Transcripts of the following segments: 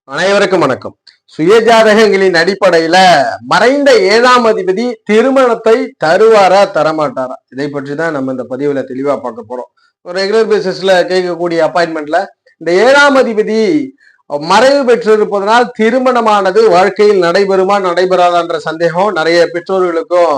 அனைவருக்கும் வணக்கம். சுயஜாதகங்களின் அடிப்படையில மறைந்த 7ஆம் அதிபதி திருமணத்தை தருவாரா தரமாட்டாரா, இதை பற்றி தான் நம்ம இந்த பதிவுல தெளிவா பார்க்க போறோம். ஒரு ரெகுலர் பேசிஸ்ல கேட்கக்கூடிய அப்பாயின்மெண்ட்ல இந்த 7ஆம் அதிபதி மறைவு பெற்றிருப்பதனால் திருமணமானது வாழ்க்கையில் நடைபெறுமா நடைபெறாதான்ற சந்தேகம் நிறைய பெற்றோர்களுக்கும்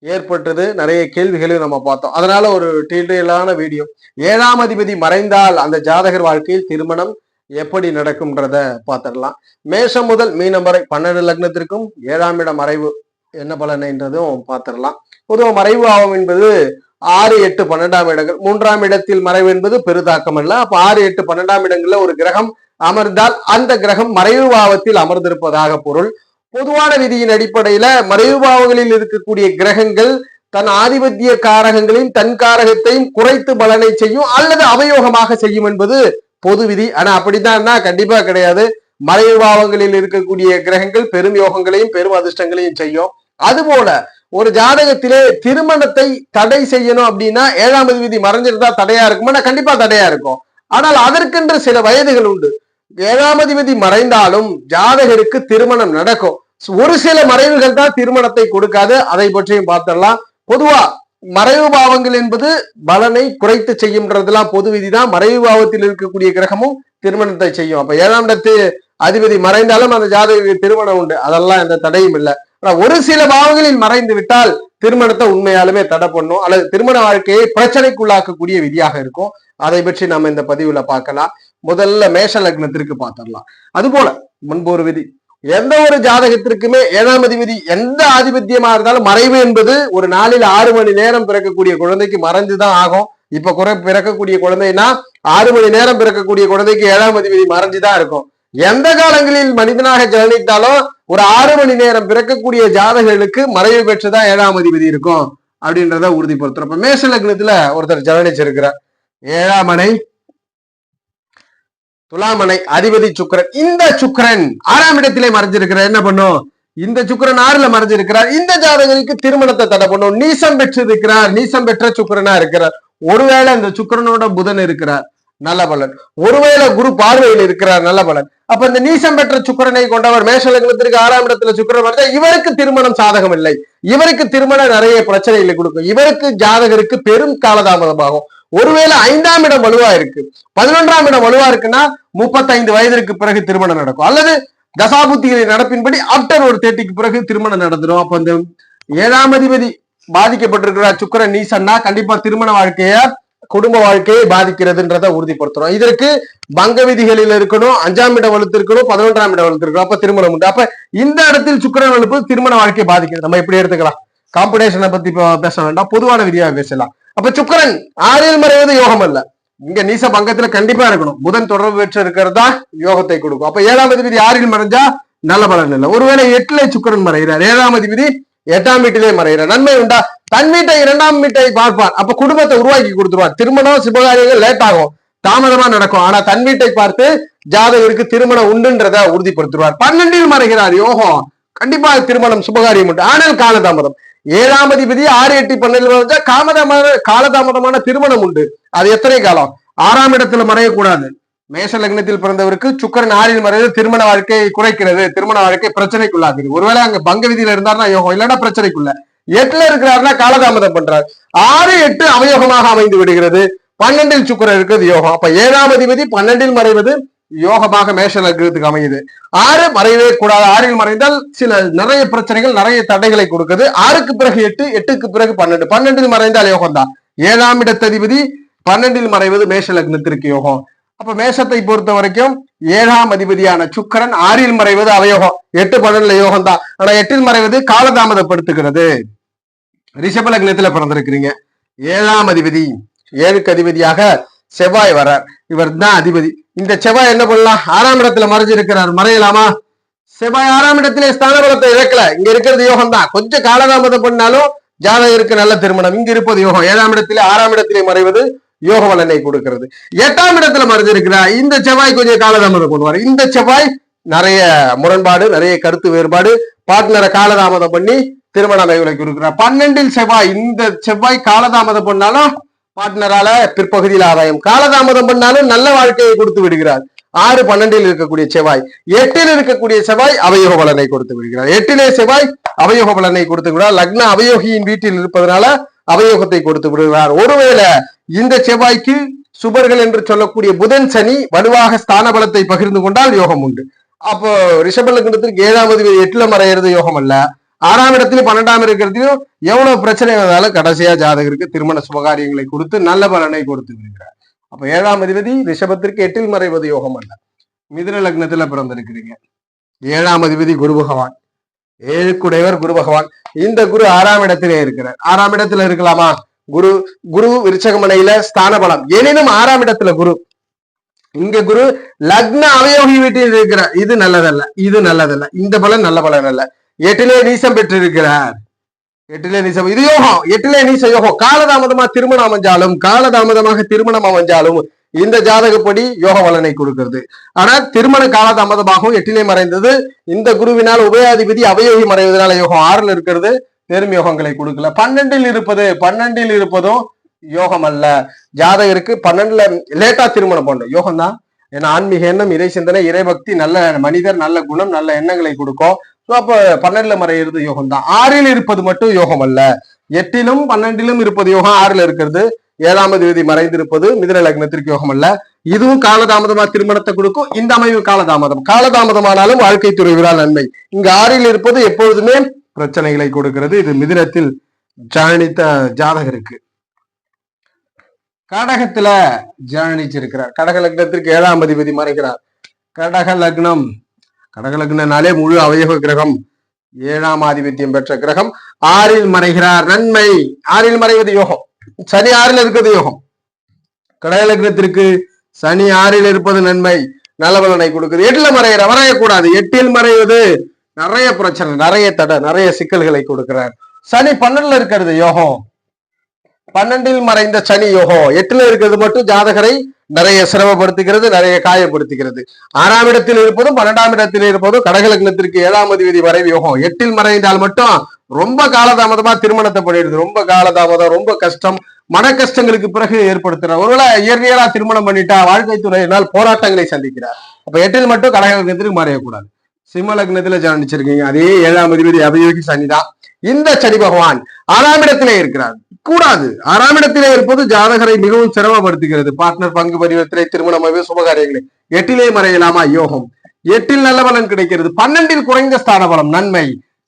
ஏற்பட்டது. நிறைய கேள்விகளையும் நம்ம பார்த்தோம். அதனால ஒரு டீட்டெயிலான வீடியோ, 7ஆம் அதிபதி மறைந்தால் அந்த ஜாதகர் வாழ்க்கையில் திருமணம் எப்படி நடக்கும்ன்றத பார்த்துடலாம். மேஷம் முதல் மீனம் வரை 12 லக்னத்திற்கும் 7ஆம் இட மறைவு என்ன பலனைன்றதும் பார்த்துடலாம். பொதுவாக மறைவு ஆகும் என்பது 6, 8, 12ஆம் இடங்கள். 3ஆம் இடத்தில் மறைவு என்பது பெருதாக்கம் அல்ல. அப்ப 6, 8, 12ஆம் இடங்கள்ல ஒரு கிரகம் அமர்ந்தால் அந்த கிரகம் மறைவு பாவத்தில் அமர்ந்திருப்பதாக பொருள். பொதுவான விதியின் அடிப்படையில மறைவு பாவங்களில் இருக்கக்கூடிய கிரகங்கள் தன் ஆதிபத்திய காரகங்களையும் தன் காரகத்தையும் குறைத்து பலனை செய்யும் அல்லது அவயோகமாக செய்யும் என்பது பொது விதி. ஆனா அப்படித்தான் கண்டிப்பா கிடையாது. மறைவு பாவங்களில் இருக்கக்கூடிய கிரகங்கள் பெரும் யோகங்களையும் பெரும் அதிர்ஷ்டங்களையும் செய்யும். அதுபோல ஒரு ஜாதகத்திலே திருமணத்தை தடை செய்யணும் அப்படின்னா 7ஆம் அதிபதி மறைஞ்சிருந்தா தடையா இருக்குமா? கண்டிப்பா தடையா இருக்கும். ஆனால் அதற்கென்று சில வயதுகள் உண்டு. 7ஆம் அதிபதி மறைந்தாலும் ஜாதகருக்கு திருமணம் நடக்கும். ஒரு சில மறைவுகள் தான் திருமணத்தை கொடுக்காது. அதை பற்றியும் பார்த்துடலாம். பொதுவா மறைவு பாவங்கள் என்பது பலனை குறைத்து செய்யும்ன்றதுலாம் பொது விதிதான். மறைவு பாவத்தில் இருக்கக்கூடிய கிரகமும் திருமணத்தை செய்யும். அப்ப 7ஆம் இடத்து அதிபதி மறைந்தாலும் அந்த ஜாதகருக்கு திருமணம் உண்டு, அதெல்லாம் எந்த தடையும் இல்லை. ஆனா ஒரு சில பாவங்களில் மறைந்து விட்டால் திருமணத்தை உண்மையாலுமே தடை பண்ணும் அல்லது திருமண வாழ்க்கையை பிரச்சனைக்குள்ளாக்கக்கூடிய விதியாக இருக்கும். அதை பற்றி நம்ம இந்த பதிவுல பார்க்கலாம். முதல்ல மேஷ லக்னத்திற்கு பார்த்துடலாம். அதுபோல முன்பு ஒரு விதி, எந்த ஒரு ஜாதகத்திற்குமே 7ஆம் அதிபதி எந்த ஆதிபத்தியமா இருந்தாலும் மறைவு என்பது ஒரு நாளில் 6 மணி நேரம் பிறக்கக்கூடிய குழந்தைக்கு மறைஞ்சுதான் ஆகும். இப்ப பிறக்கக்கூடிய குழந்தைன்னா 6 மணி நேரம் பிறக்கக்கூடிய குழந்தைக்கு 7ஆம் அதிபதி மறைஞ்சுதான் இருக்கும். எந்த காலங்களில் மனிதனாக ஜனனித்தாலும் ஒரு 6 மணி நேரம் பிறக்கக்கூடிய ஜாதகர்களுக்கு மறைவு பெற்றுதான் 7ஆம் அதிபதி இருக்கும் அப்படின்றத உறுதிப்படுத்துறோம். இப்ப மேஷ லக்னத்துல ஒருத்தர் ஜனனிச்சிருக்கிறார். 7ஆம் மனை துலாமனை அதிபதி சுக்கிரன். இந்த சுக்கிரன் 6ஆம் இடத்திலே மறைஞ்சிருக்கிறார். என்ன பண்ணும்? இந்த சுக்கிரன் 6ல மறைஞ்சிருக்கிறார். இந்த ஜாதகருக்கு திருமணத்தை தடை பண்ணும். நீசம் பெற்றிருக்கிறார், நீசம் பெற்ற சுக்கிரனா இருக்கிறார். ஒருவேளை இந்த சுக்கிரனோட புதன் இருக்கிறார், நல்ல பலன். ஒருவேளை குரு பார்வையில் இருக்கிறார், நல்ல பலன். அப்ப இந்த நீசம் பெற்ற சுக்கிரனை கொண்டவர் மேஷ லக்னத்திற்கு 6ஆம் இடத்துல சுக்கிரன் மறைஞ்சா இவருக்கு திருமணம் சாதகம் இல்லை. இவருக்கு திருமணம் நிறைய பிரச்சனைகளை கொடுக்கும். இவருக்கு ஜாதகருக்கு பெரும் காலதாமதமாகும். ஒருவேளை 5ஆம் இடம் வலுவா இருக்கு, 11ஆம் இடம் வலுவா இருக்குன்னா 35 வயதிற்கு பிறகு திருமணம் நடக்கும். அல்லது தசாபுத்திகளின் நடப்பின்படி ஆப்டர் ஒரு 30க்கு பிறகு திருமணம் நடந்துடும். அப்ப இந்த 7ஆம் அதிபதி பாதிக்கப்பட்டிருக்கிறார் சுக்கிரன் நீசன்னா கண்டிப்பா திருமண வாழ்க்கைய குடும்ப வாழ்க்கையை பாதிக்கிறதுன்றத உறுதிப்படுத்துறோம். இதற்கு பங்க விதிகளில் இருக்கணும், 5ஆம் இடம் வலுத்து இருக்கணும், 11ஆம் இடம் வலுத்து இருக்கணும். அப்ப திருமணம் உண்டு. அப்ப இந்த இடத்தில் சுக்கிரன் வலுப்பு திருமண வாழ்க்கையை பாதிக்கிறது. நம்ம இப்படி எடுத்துக்கலாம். காம்படிஷனை பத்தி பேச வேண்டாம், பொதுவான விதியாக பேசலாம். அப்ப சுக்கிரன் 6ல் மறைவது யோகம் அல்ல. இங்க நீச பங்கத்துல கண்டிப்பா இருக்கணும். புதன் தொடர்பு பெற்று இருக்கிறதா யோகத்தை கொடுக்கும். அப்ப 7ஆம் அதிபதி 6ல் மறைஞ்சா நல்ல பலன் இல்லை. ஒருவேளை 8ல சுக்கிரன் மறைகிறார், 7ஆம் அதிபதி 8ஆம் வீட்டிலே மறைகிறார், நன்மை உண்டா? தன் வீட்டை 2ஆம் வீட்டை பார்ப்பார். அப்ப குடும்பத்தை உருவாக்கி கொடுத்துருவார். திருமணம் சுபகாரியங்கள் லேட் ஆகும், தாமதமா நடக்கும். ஆனா தன் வீட்டை பார்த்து ஜாதகருக்கு திருமணம் உண்டுன்றத உறுதிப்படுத்துவார். 12ல் மறைகிறார், யோகம், கண்டிப்பா திருமணம் சுபகாரியம் உண்டு. ஆனால் காலதாமதம். 7ஆம் அதிபதி 6, 8, 12 காலதாமதமான திருமணம் உண்டு. அது எத்தனை காலம்? 6ஆம் இடத்துல மறையக்கூடாது. மேஷ லக்னத்தில் பிறந்தவருக்கு சுக்கிரன் 6ல் மறைவது திருமண வாழ்க்கையை குறைக்கிறது, திருமண வாழ்க்கை பிரச்சனைக்குள்ளாகுது. ஒருவேளை அங்க பங்க விதியில இருந்தாருன்னா யோகம், இல்லைன்னா பிரச்சனைக்குள்ள. 8ல இருக்கிறாருன்னா காலதாமதம் பண்றாரு. 6, 8 அவயோகமாக அமைந்து விடுகிறது. 12ல் சுக்கிரன் இருக்கிறது யோகம். அப்ப 7ஆம் அதிபதி 12ல் மறைவது யோகமாக மேஷ லக்னத்துக்கு அமையுது. 6 மறையவே கூடாது. 6ல் மறைந்தால் சில நிறைய பிரச்சனைகள் நிறைய தடைகளை கொடுக்குது. 6க்கு பிறகு 8, 8க்கு பிறகு 12, 12ல் மறைந்தால் யோகம் தான். 7ஆம் இடத்ததிபதி 12ல் மறைவது மேஷ லக்னத்திற்கு யோகம். அப்ப மேஷத்தை பொறுத்த வரைக்கும் 7ஆம் அதிபதியான சுக்கிரன் 6ல் மறைவது அவயோகம், 8, 12ல யோகம் தான். ஆனா 8ல் மறைவது காலதாமதப்படுத்துகிறது. ரிஷப லக்னத்துல பிறந்திருக்கிறீங்க. 7ஆம் அதிபதி 7க்கு அதிபதியாக செவ்வாய் வர்றார். இவர் தான் அதிபதி. இந்த செவ்வாய் என்ன பண்ணலாம்? 6ஆம் இடத்துல மறைஞ்சிருக்கிறார், மறையலாமா? செவ்வாய் 6ஆம் இடத்திலே ஸ்தான பலத்தை இழக்கல. இங்க இருக்கிறது யோகம் தான். கொஞ்சம் காலதாமதம் பண்ணாலும் ஜாதகருக்கு நல்ல திருமணம். இங்க இருப்பது யோகம். 7ஆம் இடத்திலே 6ஆம் இடத்திலே மறைவது யோக பலனை கொடுக்கிறது. 8ஆம் இடத்துல மறைஞ்சிருக்கிறார். இந்த செவ்வாய் கொஞ்சம் காலதாமதம் பண்ணுவார். இந்த செவ்வாய் நிறைய முரண்பாடு, நிறைய கருத்து வேறுபாடு, பார்ட்னரை காலதாமதம் பண்ணி திருமண அமைவுகளை கொடுக்கிறார். 12ல் செவ்வாய், இந்த செவ்வாய் காலதாமதம் பண்ணாலும் பார்ட்னரால பிற்பகுதியில் ஆதாயம், காலதாமதம் பண்ணாலும் நல்ல வாழ்க்கையை கொடுத்து விடுகிறார். 6, 12 இருக்கக்கூடிய செவ்வாய், 8 இருக்கக்கூடிய செவ்வாய் அவயோக பலனை கொடுத்து விடுகிறார். 8 செவ்வாய் அவயோக பலனை கொடுத்து விடுகிறார். லக்ன அவயோகியின் வீட்டில் இருப்பதனால அவயோகத்தை கொடுத்து விடுகிறார். ஒருவேளை இந்த செவ்வாய்க்கு சுபர்கள் என்று சொல்லக்கூடிய புதன் சனி வலுவாக ஸ்தான பலத்தை பகிர்ந்து கொண்டால் யோகம் உண்டு. அப்போ ரிஷப லக்னத்திற்கு 7ஆம் அதிபதி 8ல மறையிறது யோகம் அல்ல. 6ஆம் இடத்துல 12ஆம் இருக்கிறதையும் எவ்வளவு பிரச்சனை வந்தாலும் கடைசியா ஜாதகருக்கு திருமண சுபகாரியங்களை கொடுத்து நல்ல பலனை கொடுத்து விடுகிறார். அப்ப 7ஆம் அதிபதி ரிஷபத்திற்கு 8ல் மறைவது யோகம் அல்ல. மிதுன லக்னத்துல பிறந்திருக்கிறீங்க. 7ஆம் அதிபதி குரு பகவான், 7க்குடையவர் குரு பகவான். இந்த குரு 6ஆம் இடத்திலே இருக்கிறார். 6ஆம் இடத்துல இருக்கலாமா? குரு விருச்சகமனையில ஸ்தான பலம், எனினும் 6ஆம் இடத்துல குரு. இங்க குரு லக்ன அவயோகி வீட்டில் இருக்கிறார். இது நல்லதல்ல, இது நல்லதல்ல, இந்த பலன் நல்ல பலன் அல்ல. 8லே நீசம் பெற்றிருக்கிறார். 8லே நீசம், இது யோகம். 8லே நீச யோகம். காலதாமதமா திருமணம் அமைஞ்சாலும், காலதாமதமாக திருமணம் அமைஞ்சாலும் இந்த ஜாதகப்படி யோக பலனை கொடுக்கிறது. ஆனால் திருமண காலதாமதமாகவும் 8லே மறைந்தது. இந்த குருவினால் உபயாதிபதி அவயோகி மறைவதனால யோகம் 6ல் இருக்கிறது. பெரும் யோகங்களை கொடுக்கல. 12ல் இருப்பதும் யோகம் அல்ல. ஜாதகருக்கு 12ல லேட்டா திருமணம் பண்ண யோகம் தான். ஏன்னா ஆன்மீக எண்ணம், இறை சிந்தனை, இறைபக்தி, நல்ல மனிதர், நல்ல குணம், நல்ல எண்ணங்களை கொடுக்கும். அப்ப 12ல மறையிறது யோகம் தான். 6ல் இருப்பது மட்டும் யோகம் அல்ல. 8லும் 12லும் இருப்பது யோகம். 6ல் இருக்கிறது 7ஆம் அதிபதி மறைந்திருப்பது மிதுன லக்னத்திற்கு யோகம் அல்ல. இதுவும் காலதாமதமா திருமணத்தை கொடுக்கும். இந்த அமைவு காலதாமதமானாலும் வாழ்க்கை துறைவரால் நன்மை. இங்க 6ல் இருப்பது எப்பொழுதுமே பிரச்சனைகளை கொடுக்கிறது. இது மிதுனத்தில் ஜனனித்த ஜாதகருக்கு. கடகத்துல ஜனனிச்சிருக்கிறார். கடக லக்னத்திற்கு 7ஆம் அதிபதி மறைக்கிறார். கடக லக்னனாலே முழு அவயோக கிரகம், 7ஆம் ஆதிபத்தியம் பெற்ற கிரகம். 6ல் மறைகிறார். நன்மை. 6ல் மறைவது யோகம். சனி 6ல் இருக்கிறது யோகம். கடக லக்னத்திற்கு சனி 6ல் இருப்பது நன்மை, நல்ல பலனை கொடுக்குது. 8ல மறையக்கூடாது. 8ல் மறைவது நிறைய பிரச்சனை, நிறைய தடை, நிறைய சிக்கல்களை கொடுக்கிறார். சனி 12ல இருக்கிறது யோகம். 12ல் மறைந்த சனி யோகம். 8ல இருக்கிறது மட்டும் ஜாதகரை நிறைய சிரமப்படுத்துகிறது, நிறைய காயப்படுத்துகிறது. 6ஆம் இடத்தில் இருப்பதும் 12ஆம் இடத்தில் இருப்பதும் கடக லக்னத்திற்கு 7ஆம் அதிபதி மறைவு யோகம். 8ல் மறைந்தால் மட்டும் ரொம்ப காலதாமதமா திருமணத்தை பண்ணிடுது. ரொம்ப காலதாமதம், ரொம்ப கஷ்டம், மன கஷ்டங்களுக்கு பிறகு ஏற்படுத்துறார். ஒருவேளை இயற்கையா திருமணம் பண்ணிட்டா வாழ்க்கை துறையினால் போராட்டங்களை சந்திக்கிறார். அப்ப 8ல் மட்டும் கடக லக்னத்திற்கு மறையக்கூடாது. சிம்ம லக்னத்துல ஜனிச்சிருக்கீங்க. அதே 7ஆம் அதிபதி அபியோகி சனிதான். இந்த சனி பகவான் 6ஆம் இடத்திலே இருக்கிறார். கூடாது. 6ஆம் இடத்திலே இருப்பது ஜாதகரை மிகவும் சிரமப்படுத்துகிறது. பார்ட்னர், பங்கு பரிவர்த்தனை, திருமண அமைப்பு, சுபகாரியங்களை. 8லே மறையலாமா? யோகம். 8ல் நல்ல பலன் கிடைக்கிறது. 12ல் குறைந்த ஸ்தான பலம், நன்மை.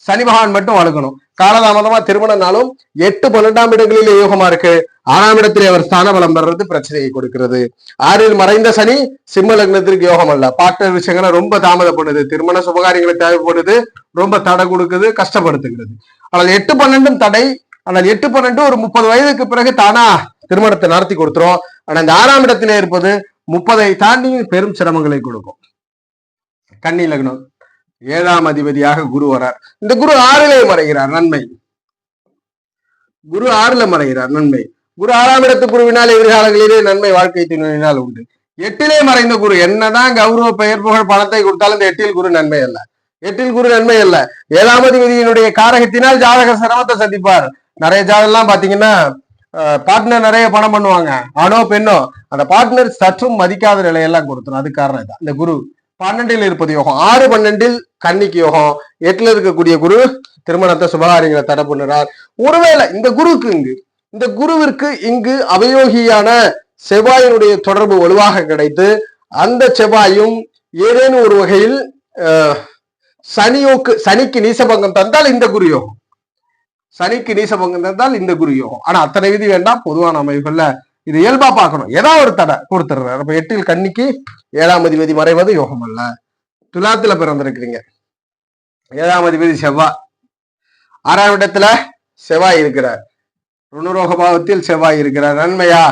சனி பகவான் மட்டும் வளர்க்கணும். காலதாமதமா திருமணம்னாலும் 8, 12ஆம் இடங்களிலே யோகமா இருக்கு. 6ஆம் இடத்திலே அவர் ஸ்தான பலம் பெறது பிரச்சனையை கொடுக்கிறது. 6ல் மறைந்த சனி சிம்ம லக்னத்திற்கு யோகம் அல்ல. பார்ட்னர் விஷயங்களை ரொம்ப தாமதப்படுது. திருமண சுபகாரியங்களை தேவைப்படுது, ரொம்ப தடை கொடுக்குது, கஷ்டப்படுத்துகிறது. ஆனால் 8, 12ம் தடை. ஆனால் 8, 12 ஒரு 30 வயதுக்கு பிறகு தானா திருமணத்தை நடத்தி கொடுத்துரும். ஆனா இந்த 6ஆம் இடத்திலே இருப்பது 30ஐ தாண்டி பெரும் சிரமங்களை கொடுக்கும். கன்னி லக்னம், 7ஆம் அதிபதியாக குரு வரார். இந்த குரு 6லே மறைகிறார். நன்மை. குரு 6ல மறைகிறார். நன்மை. குரு 6ஆம் இடத்து குருவினால் எதிர்காலங்களிலே நன்மை வாழ்க்கை துணையினால் உண்டு. 8லே மறைந்த குரு என்னதான் கௌரவ, பெயர், புகழ், பணத்தை கொடுத்தாலும் இந்த 8ல் குரு நன்மை அல்ல. 8ல் குரு நன்மை அல்ல. 7ஆம் அதிபதியினுடைய காரகத்தினால் ஜாதக சிரமத்தை சந்திப்பார். நிறைய ஜாதகம் பாத்தீங்கன்னா பார்ட்னர் நிறைய பணம் பண்ணுவாங்க, ஆணோ பெண்ணோ, அந்த பார்ட்னர் சற்றும் மதிக்காத நிலையெல்லாம் கொடுத்துரும். அது காரணம் தான். இந்த குரு 12ல் இருப்பது யோகம். 6, 12ல் கன்னிக்கு யோகம். 8ல இருக்கக்கூடிய குரு திருமணத்தை சுபகாரியங்களை தடை பண்ணுறார். ஒருவேளை இந்த குருவிற்கு இங்கு அவயோகியான செவ்வாயினுடைய தொடர்பு வலுவாக கிடைத்து அந்த செவ்வாயும் ஏதேனும் ஒரு வகையில் சனிக்கு நீசபங்கம் தந்தால் இந்த குரு யோகம். சனிக்கு நீசபங்கம் தந்தால் இந்த குரு யோகம். ஆனா அத்தனை விதி வேண்டாம். பொதுவான அமைப்புகள்ல இது இயல்பா பார்க்கணும். ஏதாவது ஒரு தடை கொடுத்துடுறாரு. அப்ப 8ல் கன்னிக்கு 7ஆம் அதிபதி மறைவது யோகம் அல்ல. துலாத்துல பிறந்திருக்கிறீங்க. 7ஆம் அதிபதி செவ்வாய். 6ஆம் இடத்துல செவ்வாய் இருக்கிறார். ருணரோக பாவத்தில் செவ்வாய் இருக்கிறார். நன்மையா?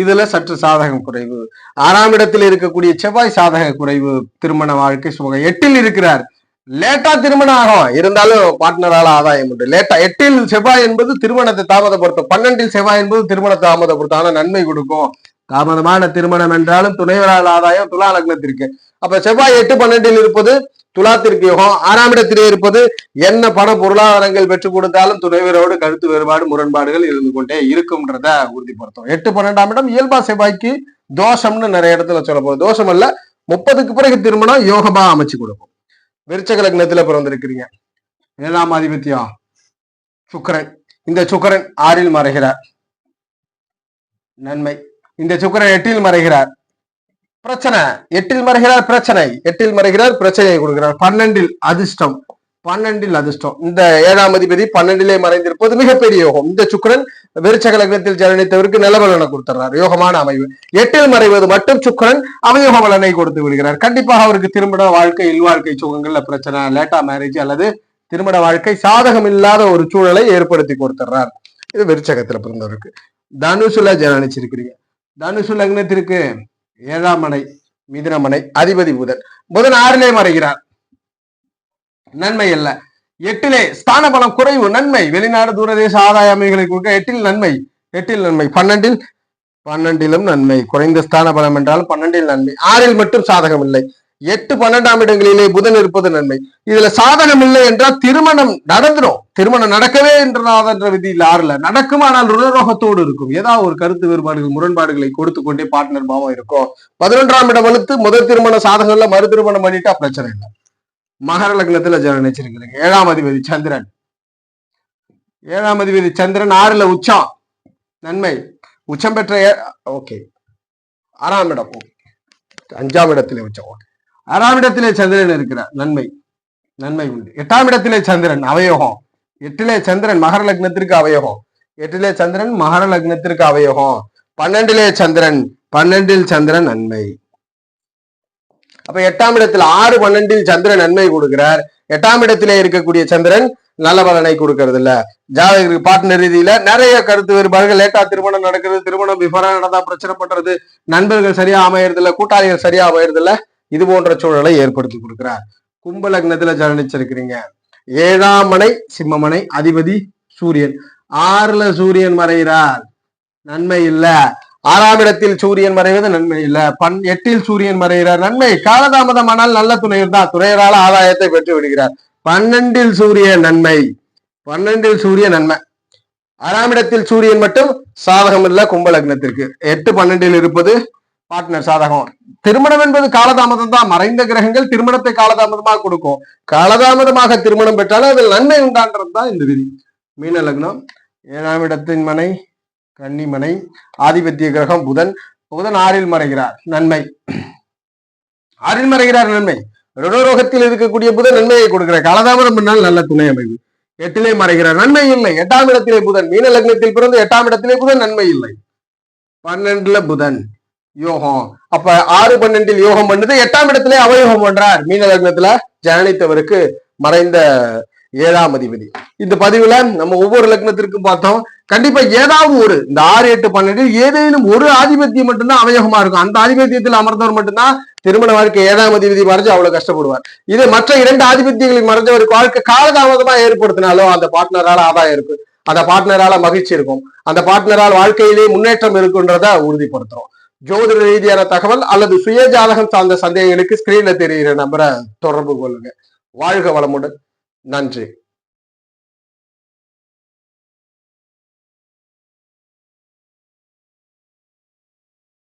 இதுல சற்று சாதகம் குறைவு. 6ஆம் இடத்தில் இருக்கக்கூடிய செவ்வாய் சாதக குறைவு. திருமண வாழ்க்கை சுகம். 8ல் இருக்கிறார். லேட்டா திருமணம் ஆகும், இருந்தாலும் பார்ட்னரால ஆதாயம் உண்டு. லேட்டா 8ல் செவ்வாய் என்பது திருமணத்தை தாமதப்படுத்தும். 12ல் செவ்வாய் என்பது திருமணத்தை தாமதப்படுத்தும். ஆனா நன்மை கொடுக்கும். தாமதமான திருமணம் என்றாலும் துணைவரால் ஆதாயம் துலா லக்னத்திற்கு. அப்ப செவ்வாய் 8, 12ல் இருப்பது துலாத்திற்கு யோகம். 6ஆம் இடத்திலே இருப்பது என்ன பண பொருளாதாரங்கள் பெற்றுக் கொடுத்தாலும் துணைவரோடு கருத்து வேறுபாடு, முரண்பாடுகள் இருந்து கொண்டே இருக்கும்ன்றத உறுதிப்படுத்தும். 8, 12ஆம் இடம் இயல்பா செவ்வாய்க்கு தோஷம்னு நிறைய இடத்துல சொல்ல போகுது. தோஷம் அல்ல, 30க்கு பிறகு திருமணம் யோகமா அமைச்சு கொடுக்கும். விருச்சக லக்னத்துல பிறந்திருக்கிறீங்க, 7ஆம் ஆதிபத்தியம் சுக்கிரன். இந்த சுக்கிரன் 6ல் மறைகிறார், நன்மை. இந்த சுக்கிரன் 8ல் மறைகிறார், பிரச்சனை. 8ல் மறைகிறார், பிரச்சனை. 8ல் மறைகிறார், பிரச்சனையை கொடுக்கிறார். 12ல் அதிர்ஷ்டம், 12ல் அதிர்ஷ்டம். இந்த 7ஆம் அதிபதி 12லே மறைந்திருப்பது மிகப்பெரிய யோகம். இந்த சுக்கிரன் விருச்சக லக்னத்தில் ஜனனித்தவருக்கு நிலபலனை கொடுத்துறார், யோகமான அமைவு. 8ல் மறைவது மட்டும் சுக்கிரன் அவயோக பலனை கொடுத்து விடுகிறார். கண்டிப்பாக அவருக்கு திருமண வாழ்க்கை, இல்வாழ்க்கை சுகங்கள்ல பிரச்சனை, லேட்டா மேரேஜ் அல்லது திருமண வாழ்க்கை சாதகம் இல்லாத ஒரு சூழலை ஏற்படுத்தி கொடுத்துறார். இது விருச்சகத்துல பிறந்தவருக்கு. தனுசுல ஜனனிச்சிருக்கிறீங்க, தனுசு லக்னத்திற்கு 7ஆம் மனை, மிதுனமனை, அதிபதி புதன். புதன் 6லே மறைகிறார், நன்மை அல்ல. 8லே ஸ்தான பலம் குறைவு, நன்மை. வெளிநாடு தூரதேச ஆதாய அமைகளை கொடுக்க 8ல் நன்மை, 8ல் நன்மை. 12லும் நன்மை. குறைந்த ஸ்தான பலம் என்றால் 12ல் நன்மை. 6ல் மட்டும் சாதகம் இல்லை. 8, 12ஆம் இடங்களிலே புதன் இருப்பது நன்மை. இதுல சாதகம் இல்லை என்றால் திருமணம் நடந்துடும். திருமணம் நடக்கவே என்ற விதி இல்ல, 6ல நடக்கும், ஆனால் ருணரோகத்தோடு இருக்கும். ஏதாவது ஒரு கருத்து வேறுபாடுகள், முரண்பாடுகளை கொடுத்து கொண்டே பார்ட்னர் பாவம் இருக்கும். 11ஆம் இடம் வலுத்து முதல் திருமணம் சாதகம்ல, மறு திருமணம் பண்ணிட்டா பிரச்சனை இல்லை. மகர லக்னத்துல நினைச்சிருக்கிறீங்க, 7ஆம் அதிபதி சந்திரன். 7ஆம் அதிபதி சந்திரன் 6ல உச்சம், நன்மை. உச்சம் பெற்ற ஓகே 6ஆம் இடம், 5ஆம் இடத்திலே உச்சம், 6ஆம் இடத்திலே சந்திரன் இருக்கிறார், நன்மை, நன்மை உண்டு. 8ஆம் இடத்திலே சந்திரன் அவயோகம், 8லே சந்திரன் மகர லக்னத்திற்கு அவயோகம், 8லே சந்திரன் மகர லக்னத்திற்கு அவயோகம். 12லே சந்திரன், 12ல் சந்திரன் நன்மை. அப்ப 8ஆம் இடத்துல 6, 12ல் சந்திரன் நன்மை கொடுக்கிறார். 8ஆம் இடத்திலே இருக்கக்கூடிய சந்திரன் நல்ல பலனை கொடுக்கறது இல்ல. ஜாதகருக்கு பார்ட்னர் ரீதியில நிறைய கருத்து வேறுபாடுகள், லேட்டா திருமணம் நடக்கிறது, திருமணம் விபரம் நடந்தா பிரச்சனை பண்றது, நண்பர்கள் சரியா அமையறது இல்ல, கூட்டாளிகள் சரியா அமையறது இல்ல, இது போன்ற சூழலை ஏற்படுத்தி கொடுக்கிறார். கும்ப லக்னத்துல ஜனனிச்சிருக்கிறீங்க, 7ஆம் மனை சிம்மமனை, அதிபதி சூரியன். 6ல சூரியன் மறைகிறார், நன்மை இல்ல. 6ஆம் இடத்தில் சூரியன் மறைவது நன்மை இல்ல. 8ல் சூரியன் மறைகிறார், நன்மை. காலதாமதமானால் நல்ல துணையர் தான், துணையரால ஆதாயத்தை பெற்று விடுகிறார். 12ல் சூரியன் நன்மை, 12ல் சூரியன் நன்மை. 6ஆம் இடத்தில் சூரியன் மட்டும் சாதகம் இல்ல கும்ப லக்னத்திற்கு. 8, 12ல் இருப்பது பார்ட்னர் சாதகம். திருமணம் என்பது காலதாமதம் தான். மறைந்த கிரகங்கள் திருமணத்தை காலதாமதமாக கொடுக்கும். காலதாமதமாக திருமணம் பெற்றாலும் அதில் நன்மை உண்டான்றது தான் இந்த விதி. மீன லக்னம், 7ஆம் இடத்தின் மனை கன்னிமனை, ஆதிபத்திய கிரகம் புதன். புதன் 6ல் மறைகிறார், நன்மை. 6ல் மறைகிறார், நன்மை. ருணரோகத்தில் இருக்கக்கூடிய புதன் நன்மையை கொடுக்கிறார். காலதாமதம் பண்ணால் நல்ல துணை அமைவு. 8லே மறைகிறார், நன்மை இல்லை. 8ஆம் இடத்திலே புதன், மீன லக்னத்தில் பிறந்து 8ஆம் இடத்திலே புதன், நன்மை இல்லை. 12ல புதன் யோகம். அப்ப 6, 12ல் யோகம் பண்ணது, 8ஆம் இடத்திலே அவயோகம் பண்றார். மீன லக்னத்துல ஜனனித்தவருக்கு மறைந்த 7ஆம் அதிபதி. இந்த பதிவுல நம்ம ஒவ்வொரு லக்னத்திற்கும் பார்த்தோம். கண்டிப்பா ஏதாவது ஒரு இந்த 6, 8, 12 ஏதேனும் ஒரு ஆதிபத்தியம் மட்டும்தான் அவயோகமா இருக்கும். அந்த ஆதிபத்தியத்தில் அமர்ந்தவர் மட்டும்தான் திருமண வாழ்க்கை 7ஆம் அதிபதி மறைஞ்சு அவ்வளவு கஷ்டப்படுவார். இது மற்ற 2 ஆதிபத்தியங்களில் மறைஞ்சவருக்கு வாழ்க்கை காலதாமதமா ஏற்படுத்தினாலும் அந்த பார்ட்னரால ஆதாயம் இருக்கு, அந்த பார்ட்னரால மகிழ்ச்சி இருக்கும், அந்த பார்ட்னரால் வாழ்க்கையிலே முன்னேற்றம் இருக்குன்றத உறுதிப்படுத்துறோம். ஜோதிட ரீதியான தகவல் அல்லது சுய ஜாதகம் சார்ந்த சந்தேகங்களுக்கு ஸ்கிரீன்ல தெரிகிற நம்பரை தொடர்பு கொள்ளுங்க. வாழ்க வளமுடன். நன்றி.